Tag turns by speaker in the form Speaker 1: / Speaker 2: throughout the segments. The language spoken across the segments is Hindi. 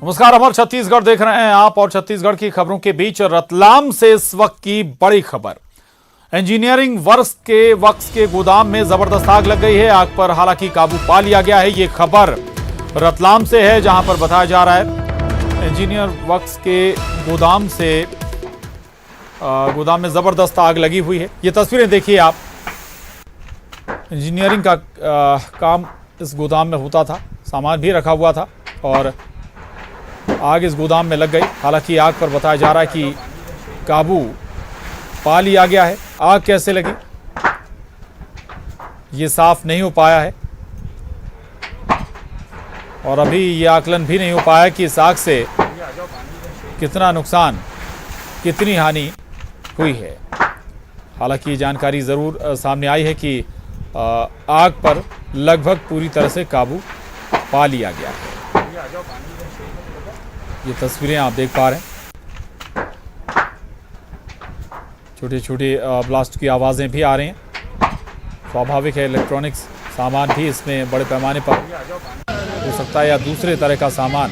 Speaker 1: नमस्कार, अमर छत्तीसगढ़ देख रहे हैं आप और छत्तीसगढ़ की खबरों के बीच रतलाम से इस वक्त की बड़ी खबर। इंजीनियरिंग वर्क्स के गोदाम में जबरदस्त आग लग गई है। आग पर हालांकि काबू पा लिया गया है। ये खबर रतलाम से है, जहां पर बताया जा रहा है इंजीनियर वर्क्स के गोदाम में जबरदस्त आग लगी हुई है। ये तस्वीरें देखिए आप। इंजीनियरिंग का काम इस गोदाम में होता था, सामान भी रखा हुआ था और आग इस गोदाम में लग गई। हालांकि आग पर बताया जा रहा है कि काबू पा लिया गया है। आग कैसे लगी ये साफ नहीं हो पाया है और अभी ये आकलन भी नहीं हो पाया कि इस आग से कितना नुकसान, कितनी हानि हुई है। हालांकि जानकारी जरूर सामने आई है कि आग पर लगभग पूरी तरह से काबू पा लिया गया है। ये तस्वीरें आप देख पा रहे हैं। छोटे छोटे ब्लास्ट की आवाज़ें भी आ रही हैं। स्वाभाविक है, इलेक्ट्रॉनिक्स सामान भी इसमें बड़े पैमाने पर हो सकता है या दूसरे तरह का सामान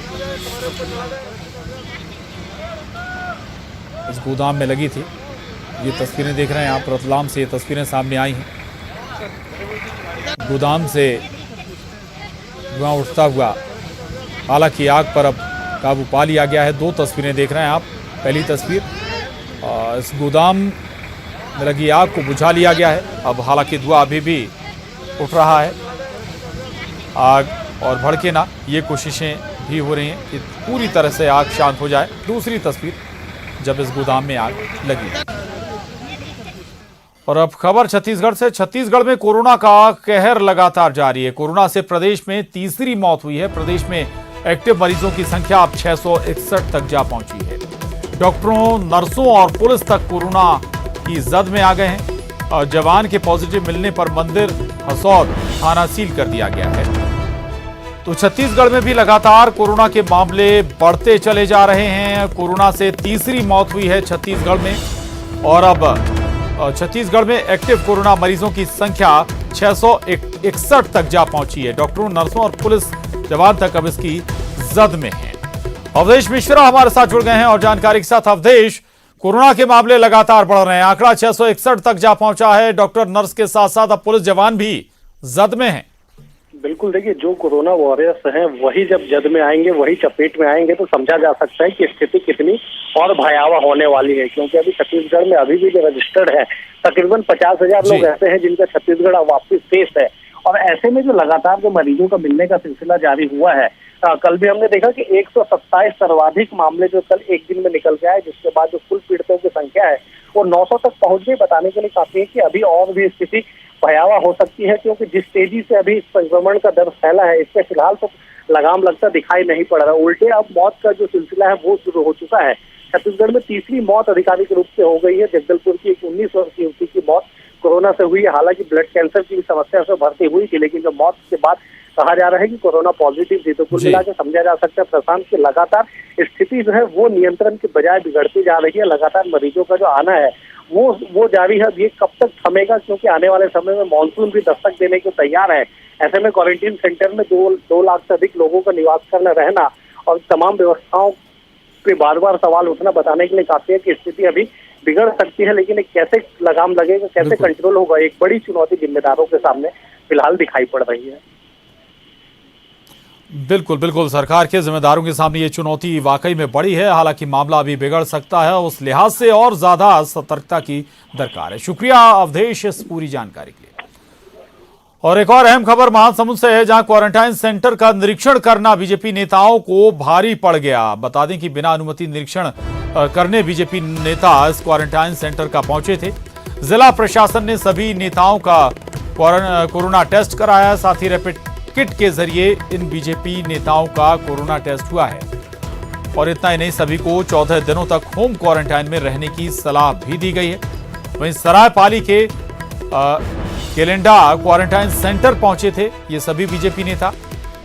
Speaker 1: इस गोदाम में लगी थी। ये तस्वीरें देख रहे हैं आप, रतलाम से ये तस्वीरें सामने आई हैं। गोदाम से धुआं उठता हुआ, हालांकि आग पर अब काबू पा लिया गया है। दो तस्वीरें देख रहे हैं आप। पहली तस्वीर, इस गोदाम में लगी आग को बुझा लिया गया है। अब हालांकि धुआं अभी भी उठ रहा है। आग और भड़के ना, ये कोशिशें भी हो रही हैं कि पूरी तरह से आग शांत हो जाए। दूसरी तस्वीर, जब इस गोदाम में आग लगी। और अब खबर छत्तीसगढ़ से। छत्तीसगढ़ में कोरोना का कहर लगातार जारी है। कोरोना से प्रदेश में तीसरी मौत हुई है। प्रदेश में एक्टिव मरीजों की संख्या अब 661 तक जा पहुंची है। डॉक्टरों, नर्सों और पुलिस तक कोरोना की जद में आ गए हैं और जवान के पॉजिटिव मिलने पर मंदिर हसौद थाना सील कर दिया गया है। तो छत्तीसगढ़ में भी लगातार कोरोना के मामले बढ़ते चले जा रहे हैं। कोरोना से तीसरी मौत हुई है छत्तीसगढ़ में और अब छत्तीसगढ़ में एक्टिव कोरोना मरीजों की संख्या 661 तक जा पहुंची है। डॉक्टरों, नर्सों और पुलिस जवान तक अब इसकी जद में है। अवधेश मिश्रा हमारे साथ जुड़ गए हैं और जानकारी के साथ। अवधेश, कोरोना के मामले लगातार बढ़ रहे हैं, आंकड़ा 661 तक जा पहुंचा है। डॉक्टर, नर्स के साथ साथ अब पुलिस जवान भी जद में हैं।
Speaker 2: बिल्कुल, देखिए, जो कोरोना वॉरियर्स हैं वही जब जद में आएंगे, वही चपेट में आएंगे, तो समझा जा सकता है कि स्थिति कितनी और भयावह होने वाली है। क्योंकि अभी छत्तीसगढ़ में अभी भी जो रजिस्टर्ड है तकरीबन 50,000 लोग ऐसे हैं जिनका छत्तीसगढ़ वापसी शेष है। और ऐसे में जो लगातार जो मरीजों का मिलने का सिलसिला जारी हुआ है, कल भी हमने देखा कि 127 सर्वाधिक मामले जो कल एक दिन में निकल के आए, जिसके बाद जो कुल पीड़ितों की संख्या है वो 900 तक पहुंच गई। बताने के लिए काफी है कि अभी और भी स्थिति भयावह हो सकती है, क्योंकि जिस तेजी से अभी संक्रमण का दर फैला है, इससे फिलहाल तो लगाम लगता दिखाई नहीं पड़ रहा। उल्टे अब मौत का जो सिलसिला है वो शुरू हो चुका है। छत्तीसगढ़ में तीसरी मौत आधिकारिक रूप से हो गई है। जगदलपुर की एक 19 वर्षीय युवती की मौत कोरोना से हुई है। हालांकि ब्लड कैंसर की समस्या से भर्ती हुई थी, लेकिन जब मौत के बाद कहा जा रहा है कि कोरोना पॉजिटिव थी। तो कुल मिला के समझा जा सकता है प्रशासन की लगातार स्थिति जो है वो नियंत्रण के बजाय बिगड़ती जा रही है। लगातार मरीजों का जो आना है वो जारी है। ये कब तक थमेगा, क्योंकि आने वाले समय में मानसून भी दस्तक देने को तैयार है। ऐसे में क्वारंटीन सेंटर में 2 लाख से अधिक लोगों का निवास करना, रहना और तमाम व्यवस्थाओं पे बार बार सवाल उठना बताने के लिए काफी है कि स्थिति अभी बिगड़ सकती है। लेकिन कैसे लगाम लगेगा, कैसे कंट्रोल होगा, एक बड़ी चुनौती जिम्मेदारों के सामने फिलहाल दिखाई पड़ रही है।
Speaker 1: बिल्कुल बिल्कुल, सरकार के जिम्मेदारों के सामने ये चुनौती वाकई में बड़ी है। हालांकि मामला अभी बिगड़ सकता है, उस लिहाज से और ज्यादा सतर्कता की दरकार है। शुक्रिया अवधेश इस पूरी जानकारी के लिए। और एक और अहम खबर महासमुंद से है, जहां क्वारंटाइन सेंटर का निरीक्षण करना बीजेपी नेताओं को भारी पड़ गया। बता दें कि बिना अनुमति निरीक्षण करने बीजेपी नेता इस क्वारंटाइन सेंटर का पहुंचे थे। जिला प्रशासन ने सभी नेताओं का कोरोना टेस्ट कराया। साथ ही रैपिड किट के जरिए इन बीजेपी नेताओं का कोरोना टेस्ट हुआ है। और इतना ही नहीं, सभी को 14 दिनों तक होम क्वारंटाइन में रहने की सलाह भी दी गई है। वहीं सरायपाली के केलेंडा क्वारंटाइन सेंटर पहुंचे थे ये सभी बीजेपी नेता।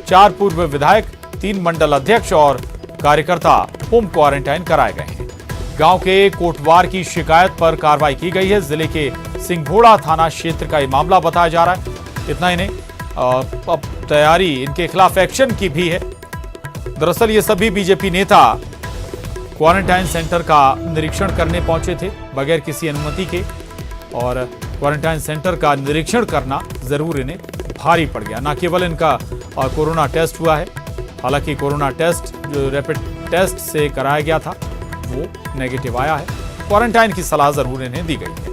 Speaker 1: 4 पूर्व विधायक, 3 मंडल अध्यक्ष और कार्यकर्ता होम क्वारंटाइन कराए गए हैं। गांव के कोटवार की शिकायत पर कार्रवाई की गई है। जिले के सिंघोड़ा थाना क्षेत्र का ये मामला बताया जा रहा है। इतना ही नहीं, अब तैयारी इनके खिलाफ एक्शन की भी है। दरअसल ये सभी बीजेपी नेता क्वारंटाइन सेंटर का निरीक्षण करने पहुंचे थे बगैर किसी अनुमति के, और क्वारंटाइन सेंटर का निरीक्षण करना जरूर इन्हें भारी पड़ गया। न केवल इनका कोरोना टेस्ट हुआ है, हालांकि कोरोना टेस्ट जो रैपिड टेस्ट से कराया गया था वो नेगेटिव आया है। क्वारंटाइन की सलाह जरूर इन्हें दी गई है।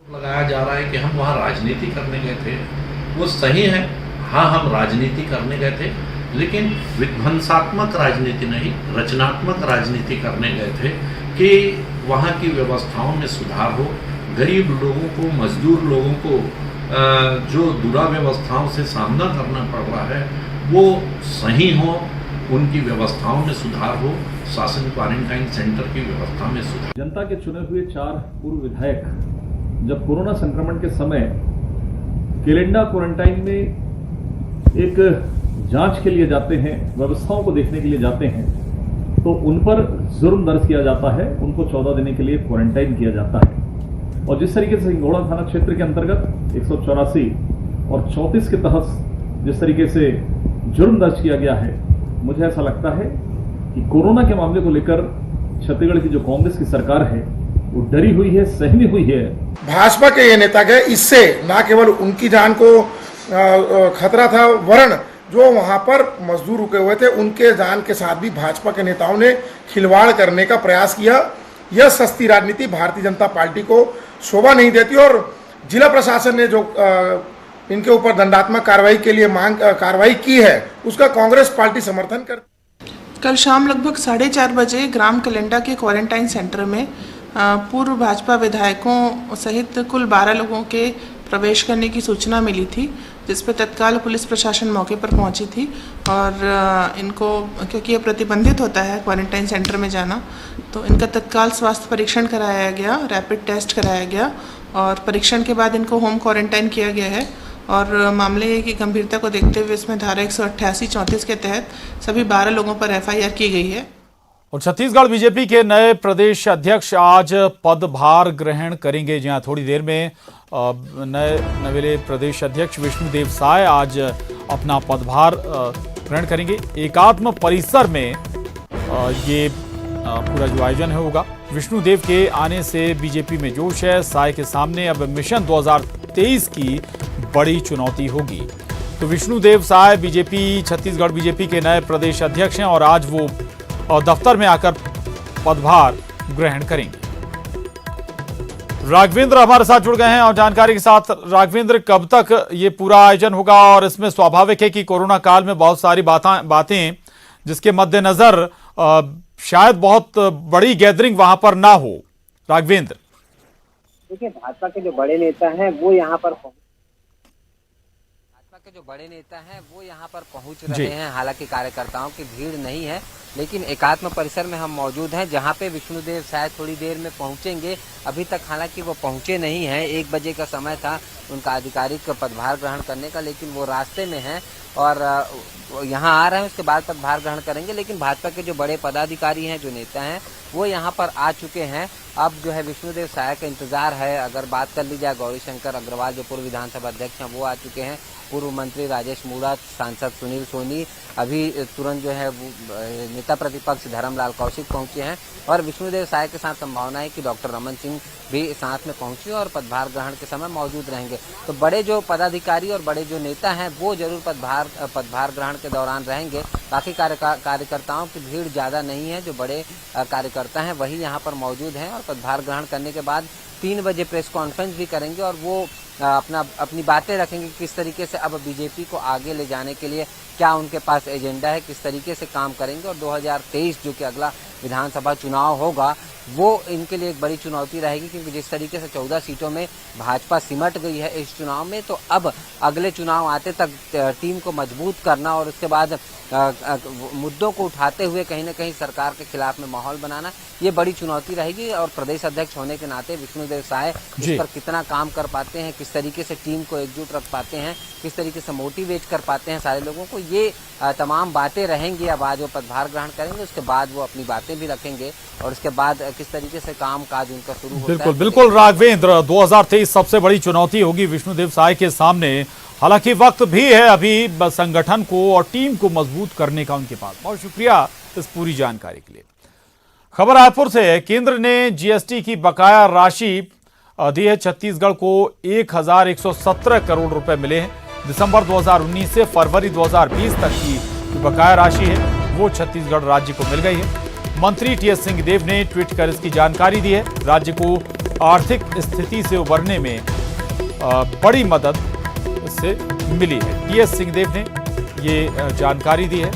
Speaker 3: लगाया जा रहा है कि हम वहाँ राजनीति करने गए थे, वो सही है। हाँ, हम राजनीति करने गए थे, लेकिन विध्वंसात्मक राजनीति नहीं, रचनात्मक राजनीति करने गए थे कि वहाँ की व्यवस्थाओं में सुधार हो, गरीब लोगों को, मजदूर लोगों को जो दुराव्यवस्थाओं से सामना करना पड़ रहा है वो सही हो, उनकी व्यवस्थाओं में सुधार हो, शासन क्वारंटाइन सेंटर की व्यवस्था में सुधार।
Speaker 4: जनता के चुने हुए 4 पूर्व विधायक जब कोरोना संक्रमण के समय केलेंडा क्वारंटाइन में एक जांच के लिए जाते हैं, व्यवस्थाओं को देखने के लिए जाते हैं, तो उन पर जुर्म दर्ज किया जाता है, उनको 14 दिन के लिए क्वारंटाइन किया जाता है। और जिस तरीके से सिंघोड़ा थाना क्षेत्र के अंतर्गत 184 और 34 के तहत जिस तरीके से जुर्म दर्ज किया गया है, मुझे ऐसा लगता है कि कोरोना के मामले को लेकर छत्तीसगढ़ की जो कांग्रेस की सरकार है वो डरी हुई है, सहमी हुई है।
Speaker 5: भाजपा के ये नेता गए, इससे न केवल उनकी जान को खतरा था, वरन जो वहां पर मजदूर रुके हुए थे उनके जान के साथ भी भाजपा के नेताओं ने खिलवाड़ करने का प्रयास किया। यह सस्ती राजनीति भारतीय जनता पार्टी को शोभा नहीं देती और जिला प्रशासन ने जो इनके ऊपर दंडात्मक कार्रवाई के लिए कार्रवाई की है उसका कांग्रेस पार्टी समर्थन कर।
Speaker 6: कल शाम लगभग 4:30 बजे ग्राम केलेंडा के क्वारंटाइन सेंटर में पूर्व भाजपा विधायकों सहित कुल 12 लोगों के प्रवेश करने की सूचना मिली थी, जिस पर तत्काल पुलिस प्रशासन मौके पर पहुंची थी और इनको, क्योंकि ये प्रतिबंधित होता है क्वारंटाइन सेंटर में जाना, तो इनका तत्काल स्वास्थ्य परीक्षण कराया गया, रैपिड टेस्ट कराया गया और परीक्षण के बाद इनको होम क्वारंटाइन किया गया है। और मामले की गंभीरता को देखते हुए इसमें धारा 188-34 के तहत सभी 12 लोगों पर FIR की गई है।
Speaker 1: और छत्तीसगढ़ बीजेपी के नए प्रदेश अध्यक्ष आज पदभार ग्रहण करेंगे। जहां थोड़ी देर में नए नवेले प्रदेश अध्यक्ष विष्णुदेव साय आज अपना पदभार ग्रहण करेंगे। एकात्म परिसर में ये पूरा जो आयोजन होगा। विष्णुदेव के आने से बीजेपी में जोश है। साय के सामने अब मिशन 2023 की बड़ी चुनौती होगी। तो विष्णुदेव साय बीजेपी, छत्तीसगढ़ बीजेपी के नए प्रदेश अध्यक्ष हैं और आज वो दफ्तर में आकर पदभार ग्रहण करेंगे। राघवेंद्र हमारे साथ जुड़ गए हैं और जानकारी के साथ। राघवेंद्र, कब तक ये पूरा आयोजन होगा? और इसमें स्वाभाविक है कि कोरोना काल में बहुत सारी बातें जिसके मद्देनजर शायद बहुत बड़ी गैदरिंग वहां पर ना हो। राघवेंद्र,
Speaker 7: देखिए, भाजपा के जो बड़े नेता हैं वो यहाँ पर पहुंच रहे हैं। हालांकि कार्यकर्ताओं की भीड़ नहीं है, लेकिन एकात्म परिसर में हम मौजूद हैं, जहां पे विष्णुदेव शायद थोड़ी देर में पहुंचेंगे। अभी तक हालांकि वो पहुंचे नहीं हैं। 1 बजे का समय था उनका आधिकारिक पदभार ग्रहण करने का, लेकिन वो रास्ते में हैं और यहाँ आ रहे हैं, उसके बाद पदभार ग्रहण करेंगे। लेकिन भाजपा के जो बड़े पदाधिकारी हैं, जो नेता हैं, वो यहाँ पर आ चुके हैं। अब जो है विष्णुदेव साय का इंतजार है। अगर बात कर ली जाए, गौरीशंकर अग्रवाल जो पूर्व विधानसभा अध्यक्ष हैं वो आ चुके हैं, पूर्व मंत्री राजेश मूणत, सांसद सुनील सोनी, अभी तुरंत जो है नेता प्रतिपक्ष धर्मलाल कौशिक पहुंचे हैं और विष्णुदेव साय के साथ संभावना है कि डॉक्टर रमन सिंह भी साथ में पहुंचे और पदभार ग्रहण के समय मौजूद रहेंगे। तो बड़े जो पदाधिकारी और बड़े जो नेता हैं वो जरूर पदभार ग्रहण के दौरान रहेंगे। बाकी कार्यकर्ताओं की भीड़ ज़्यादा नहीं है। जो बड़े कार्यकर्ता हैं वही यहाँ पर मौजूद हैं और पदभार ग्रहण करने के बाद 3 बजे प्रेस कॉन्फ्रेंस भी करेंगे और वो अपनी बातें रखेंगे किस तरीके से अब बीजेपी को आगे ले जाने के लिए क्या उनके पास एजेंडा है, किस तरीके से काम करेंगे। और 2023 जो कि अगला विधानसभा चुनाव होगा वो इनके लिए एक बड़ी चुनौती रहेगी, क्योंकि जिस तरीके से 14 सीटों में भाजपा सिमट गई है इस चुनाव में, तो अब अगले चुनाव आते तक टीम को मजबूत करना और उसके बाद मुद्दों को उठाते हुए कहीं ना कहीं सरकार के खिलाफ में माहौल बनाना, ये बड़ी चुनौती रहेगी। और प्रदेश अध्यक्ष होने के नाते विष्णुदेव विष्णुदेव साय
Speaker 1: जी।
Speaker 7: इस पर कितना काम कर पाते हैं, किस तरीके से टीम को एकजुट रख पाते हैं, किस तरीके से मोटिवेट कर पाते हैं सारे लोगों को, ये तमाम बातें रहेंगी। अब आज वो पदभार ग्रहण करेंगे, उसके बाद वो अपनी बातें भी रखेंगे और उसके बाद किस तरीके से काम काज उनका शुरू होता है।
Speaker 1: बिल्कुल बिल्कुल राघवेंद्र, 2023 सबसे बड़ी चुनौती होगी विष्णुदेव साय के सामने। हालांकि वक्त भी है अभी संगठन को और टीम को मजबूत करने का उनके पास। बहुत शुक्रिया इस पूरी जानकारी के लिए। खबर रायपुर से है। केंद्र ने जीएसटी की बकाया राशि दी है। छत्तीसगढ़ को 1117 करोड़ रुपए मिले हैं। दिसंबर 2019 से फरवरी 2020 तक की बकाया राशि है वो छत्तीसगढ़ राज्य को मिल गई है। मंत्री टीएस सिंहदेव ने ट्वीट कर इसकी जानकारी दी है। राज्य को आर्थिक स्थिति से उबरने में बड़ी मदद इससे मिली है। टीएस सिंहदेव ने ये जानकारी दी है।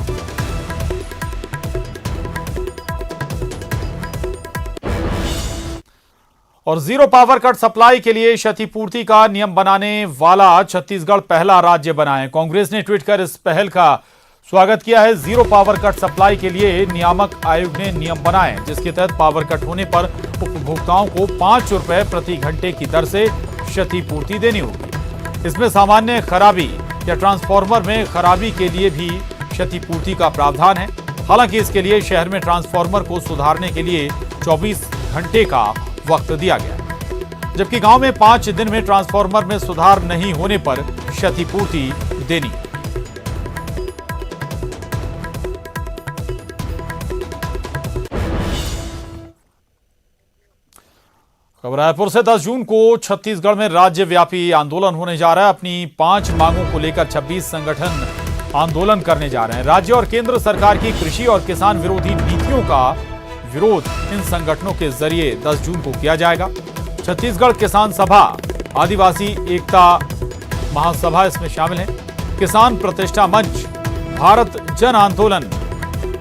Speaker 1: और जीरो पावर कट सप्लाई के लिए क्षतिपूर्ति का नियम बनाने वाला छत्तीसगढ़ पहला राज्य बना है। कांग्रेस ने ट्वीट कर इस पहल का स्वागत किया है। जीरो पावर कट सप्लाई के लिए नियामक आयोग ने नियम बनाए, जिसके तहत पावर कट होने पर उपभोक्ताओं को 5 रुपए प्रति घंटे की दर से क्षतिपूर्ति देनी होगी। इसमें सामान्य खराबी या ट्रांसफार्मर में खराबी के लिए भी क्षतिपूर्ति का प्रावधान है। हालांकि इसके लिए शहर में ट्रांसफार्मर को सुधारने के लिए 24 घंटे का वक्त दिया गया, जबकि गांव में 5 दिन में ट्रांसफार्मर में सुधार नहीं होने पर क्षतिपूर्ति देनी। खबर रायपुर से 10 जून को छत्तीसगढ़ में राज्यव्यापी आंदोलन होने जा रहा है। अपनी 5 मांगों को लेकर 26 संगठन आंदोलन करने जा रहे हैं। राज्य और केंद्र सरकार की कृषि और किसान विरोधी नीतियों का विरोध इन संगठनों के जरिए 10 जून को किया जाएगा। छत्तीसगढ़ किसान सभा, आदिवासी एकता महासभा इसमें शामिल है। किसान प्रतिष्ठा मंच, भारत जन आंदोलन,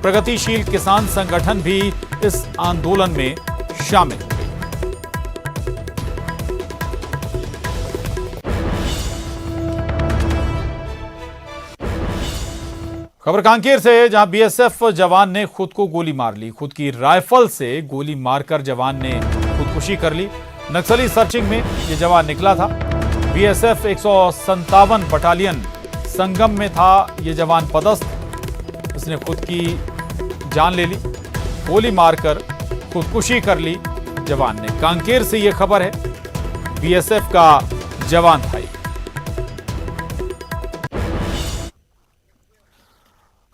Speaker 1: प्रगतिशील किसान संगठन भी इस आंदोलन में शामिल है। खबर कांकेर से, जहां बीएसएफ जवान ने खुद को गोली मार ली। खुद की राइफल से गोली मारकर जवान ने खुदकुशी कर ली। नक्सली सर्चिंग में यह जवान निकला था। बीएसएफ 157 बटालियन संगम में था यह जवान पदस्थ। इसने खुद की जान ले ली, गोली मारकर खुदकुशी कर ली जवान ने। कांकेर से यह खबर है। बीएसएफ का जवान था।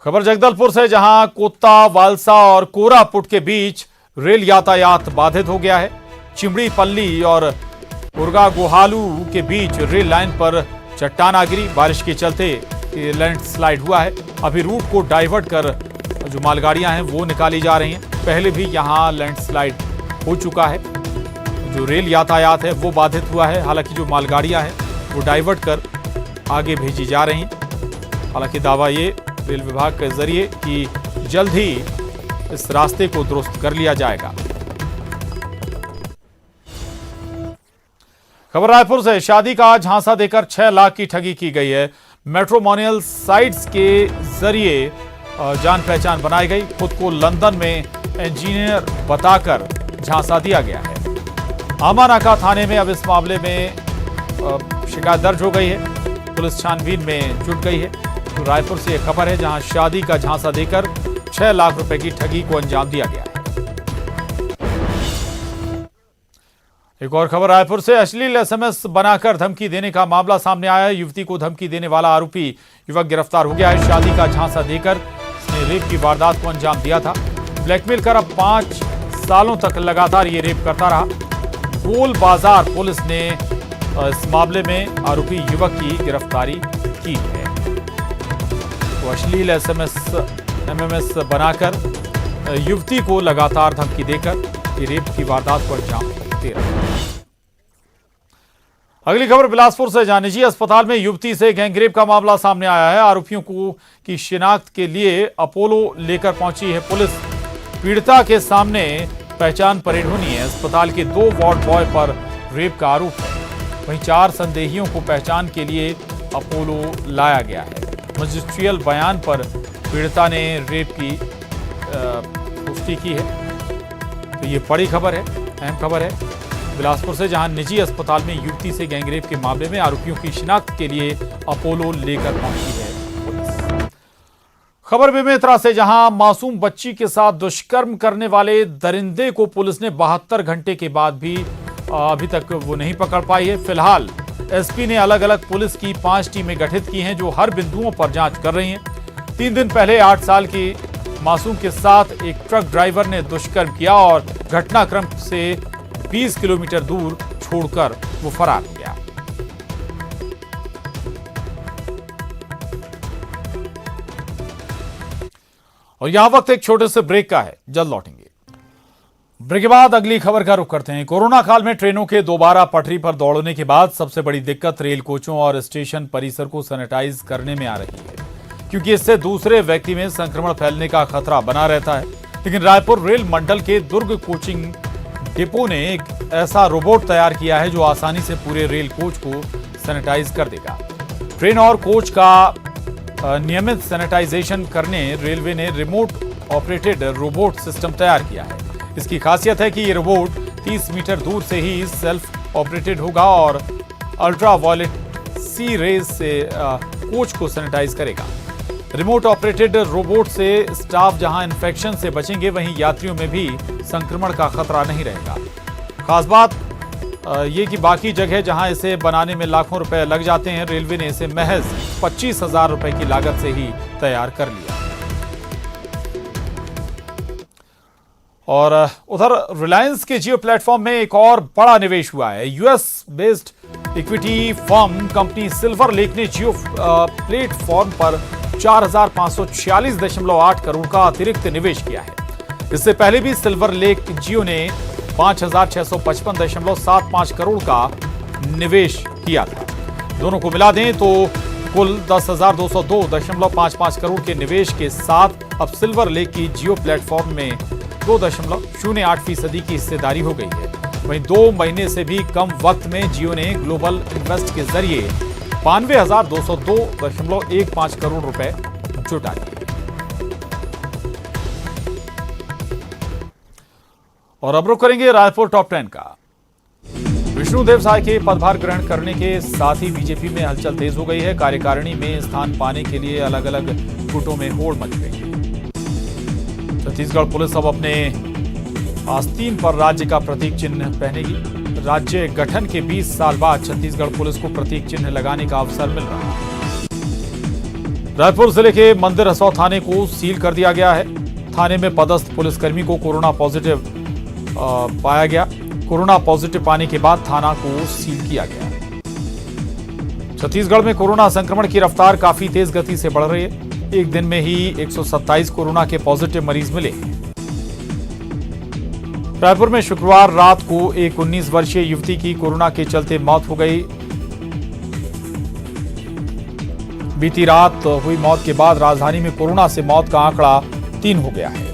Speaker 1: खबर जगदलपुर से, जहां कोत्ता, वालसा और कोरापुट के बीच रेल यातायात बाधित हो गया है। चिमड़ी पल्ली और उर्गा गुहालू के बीच रेल लाइन पर चट्टान आ गिरी। बारिश के चलते लैंडस्लाइड हुआ है। अभी रूट को डाइवर्ट कर जो मालगाड़ियां हैं वो निकाली जा रही हैं। पहले भी यहां लैंडस्लाइड हो चुका है। जो रेल यातायात है वो बाधित हुआ है। हालांकि जो मालगाड़ियां हैं वो डाइवर्ट कर आगे भेजी जा रही हैं। हालांकि दावा ये रेल विभाग के जरिए कि जल्द ही इस रास्ते को दुरुस्त कर लिया जाएगा। खबर रायपुर से, शादी का झांसा देकर 6 लाख की ठगी की गई है। मैट्रिमोनियल साइट्स के जरिए जान पहचान बनाई गई। खुद को लंदन में इंजीनियर बताकर झांसा दिया गया है। आमानाका थाने में अब इस मामले में शिकायत दर्ज हो गई है। पुलिस छानबीन में जुट गई है। तो रायपुर से यह खबर है, जहां शादी का झांसा देकर 6 लाख रुपए की ठगी को अंजाम दिया गया है। एक और खबर रायपुर से, अश्लील एसएमएस बनाकर धमकी देने का मामला सामने आया है। युवती को धमकी देने वाला आरोपी युवक गिरफ्तार हो गया है। शादी का झांसा देकर उसने रेप की वारदात को अंजाम दिया था। ब्लैकमेल कर अब 5 सालों तक लगातार ये रेप करता रहा। गोल बाजार पुलिस ने इस मामले में आरोपी युवक की गिरफ्तारी की है। तो अश्लील एमएमएस बनाकर युवती को लगातार धमकी देकर ये रेप की वारदात को अंजाम दे रहा है। अगली खबर बिलासपुर से, जहां निजी अस्पताल में युवती से गैंगरेप का मामला सामने आया है। आरोपियों को की शिनाख्त के लिए अपोलो लेकर पहुंची है पुलिस। पीड़िता के सामने पहचान परेड होनी है। अस्पताल के 2 वार्ड बॉय पर रेप का आरोप है। वहीं 4 संदेहियों को पहचान के लिए अपोलो लाया गया है। मजिस्ट्रियल बयान पर पीड़िता ने रेप की पुष्टि की है। तो ये बड़ी खबर है, अहम खबर है। बिलासपुर से, जहां निजी अस्पताल में युवती से गैंगरेप के मामले में आरोपियों की शिनाख्त के लिए अपोलो लेकर पहुंची है पुलिस। खबर बेमेतरा से, जहां मासूम बच्ची के साथ दुष्कर्म करने वाले दरिंदे को पुलिस ने 72 घंटे के बाद भी अभी तक वो नहीं पकड़ पाई है। फिलहाल एसपी ने अलग अलग पुलिस की 5 टीमें गठित की हैं, जो हर बिंदुओं पर जांच कर रही हैं। 3 दिन पहले 8 साल की मासूम के साथ एक ट्रक ड्राइवर ने दुष्कर्म किया और घटनाक्रम से 20 किलोमीटर दूर छोड़कर वो फरार हो गया। और यहां वक्त एक छोटे से ब्रेक का है, जल्द लौटेंगे। ब्रेक के बाद अगली खबर का रुख करते हैं। कोरोना काल में ट्रेनों के दोबारा पटरी पर दौड़ने के बाद सबसे बड़ी दिक्कत रेल कोचों और स्टेशन परिसर को सैनिटाइज करने में आ रही है, क्योंकि इससे दूसरे व्यक्ति में संक्रमण फैलने का खतरा बना रहता है। लेकिन रायपुर रेल मंडल के दुर्ग कोचिंग डिपो ने एक ऐसा रोबोट तैयार किया है जो आसानी से पूरे रेल कोच को सैनिटाइज कर देगा। ट्रेन और कोच का नियमित सैनिटाइजेशन करने रेलवे ने रिमोट ऑपरेटेड रोबोट सिस्टम तैयार किया है। इसकी खासियत है कि ये रोबोट 30 मीटर दूर से ही सेल्फ ऑपरेटेड होगा और अल्ट्रा वायलेट सी रेज से कोच को सैनिटाइज करेगा। रिमोट ऑपरेटेड रोबोट से स्टाफ जहां इन्फेक्शन से बचेंगे, वहीं यात्रियों में भी संक्रमण का खतरा नहीं रहेगा। खास बात ये कि बाकी जगह जहां इसे बनाने में लाखों रुपए लग जाते हैं, रेलवे ने इसे महज 25,000 रुपए की लागत से ही तैयार कर लिया। और उधर रिलायंस के जियो प्लेटफॉर्म में एक और बड़ा निवेश हुआ है। US based equity firm company silver lake ने जियो प्लेटफॉर्म पर 4,546.8 करोड़ का अतिरिक्त निवेश किया है। इससे पहले भी सिल्वर लेक जियो ने 5,655.75 करोड़ का निवेश किया था। दोनों को मिला दें तो कुल 10,202.55 करोड़ के निवेश के साथ अब सिल्वर लेक की जियो प्लेटफॉर्म में 2.08% की हिस्सेदारी हो गई है। वहीं 2 महीने से भी कम वक्त में जियो ने ग्लोबल इन्वेस्ट के जरिए 92,202.15 करोड़ रुपए जुटा लिए। और अब रुख करेंगे रायपुर टॉप 10 का। विष्णुदेव साय के पदभार ग्रहण करने के साथ ही बीजेपी में हलचल तेज हो गई है। कार्यकारिणी में स्थान पाने के लिए अलग अलग गुटों में होड़ मच गई है। छत्तीसगढ़ पुलिस अब अपने आस्तीन पर राज्य का प्रतीक चिन्ह पहनेगी। राज्य गठन के 20 साल बाद छत्तीसगढ़ पुलिस को प्रतीक चिन्ह लगाने का अवसर मिल रहा है। रायपुर जिले के मंदिर हसौं थाने को सील कर दिया गया है। थाने में पदस्थ पुलिसकर्मी को कोरोना पॉजिटिव पाया गया। कोरोना पॉजिटिव पाने के बाद थाना को सील किया गया। छत्तीसगढ़ में कोरोना संक्रमण की रफ्तार काफी तेज गति से बढ़ रही है। एक दिन में ही 127 कोरोना के पॉजिटिव मरीज मिले। रायपुर में शुक्रवार रात को एक 19 वर्षीय युवती की कोरोना के चलते मौत हो गई। बीती रात हुई मौत के बाद राजधानी में कोरोना से मौत का आंकड़ा 3 हो गया है।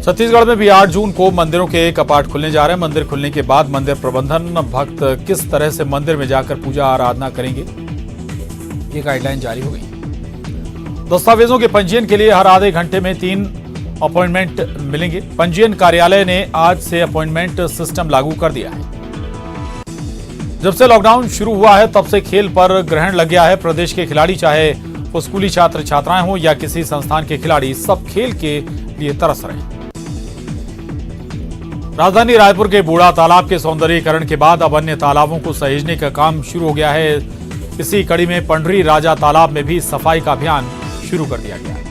Speaker 1: छत्तीसगढ़ में भी 8 जून को मंदिरों के कपाट खुलने जा रहे हैं। मंदिर खुलने के बाद मंदिर प्रबंधन भक्त किस तरह से मंदिर में जाकर पूजा आराधना करेंगे, ये गाइडलाइन जारी हो गई। दस्तावेजों के पंजीयन के लिए हर आधे घंटे में 3 अपॉइंटमेंट मिलेंगे। पंजीयन कार्यालय ने आज से अपॉइंटमेंट सिस्टम लागू कर दिया है। जब से लॉकडाउन शुरू हुआ है तब से खेल पर ग्रहण लग गया है। प्रदेश के खिलाड़ी, चाहे वो स्कूली छात्र छात्राएं हों या किसी संस्थान के खिलाड़ी, सब खेल के लिए तरस रहे हैं। राजधानी रायपुर के बूढ़ा तालाब के सौंदर्यीकरण के बाद अब अन्य तालाबों को सहेजने का काम शुरू हो गया है। इसी कड़ी में पंडरी राजा तालाब में भी सफाई का अभियान शुरू कर दिया गया है।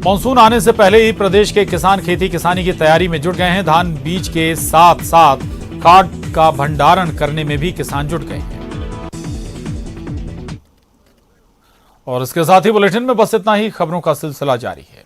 Speaker 1: मानसून आने से पहले ही प्रदेश के किसान खेती किसानी की तैयारी में जुट गए हैं। धान बीज के साथ साथ खाद का भंडारण करने में भी किसान जुट गए हैं। और इसके साथ ही बुलेटिन में बस इतना ही। खबरों का सिलसिला जारी है।